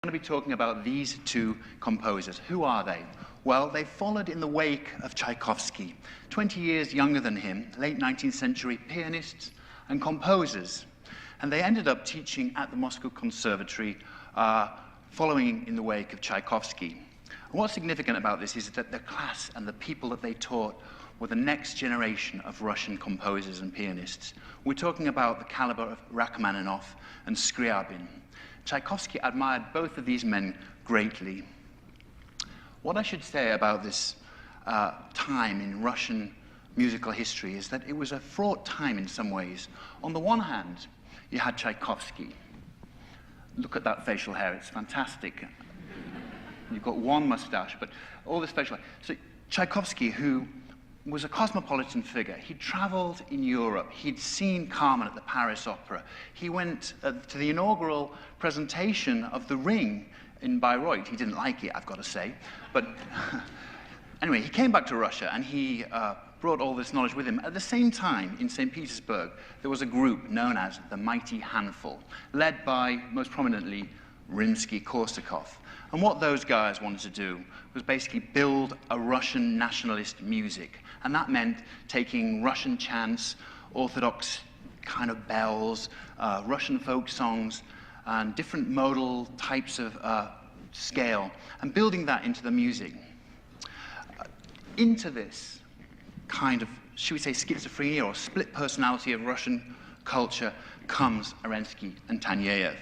I'm going to be talking about these two composers. Who are they? Well, they followed in the wake of Tchaikovsky, 20 years younger than him, late 19th century pianists and composers. And they ended up teaching at the Moscow Conservatory, following in the wake of Tchaikovsky. And what's significant about this is that the class and the people that they taught were the next generation of Russian composers and pianists. We're talking about the caliber of Rachmaninoff and Scriabin. Tchaikovsky admired both of these men greatly. What I should say about this time in Russian musical history is that it was a fraught time in some ways. On the one hand, you had Tchaikovsky. Look at that facial hair, it's fantastic. You've got one mustache, but all this facial hair. So Tchaikovsky, who was a cosmopolitan figure. He traveled in Europe. He'd seen Carmen at the Paris Opera. He went to the inaugural presentation of The Ring in Bayreuth. He didn't like it, I've got to say. But anyway, he came back to Russia and he brought all this knowledge with him. At the same time, in St. Petersburg, there was a group known as the Mighty Handful, led by, most prominently, Rimsky-Korsakov. And what those guys wanted to do was basically build a Russian nationalist music. And that meant taking Russian chants, Orthodox kind of bells, Russian folk songs, and different modal types of scale, and building that into the music. Into this kind of, should we say, schizophrenia or split personality of Russian culture comes Arensky and Taneyev.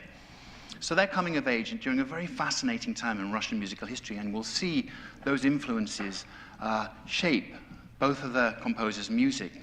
So they're coming of age during a very fascinating time in Russian musical history, and we'll see those influences shape both of the composers' music.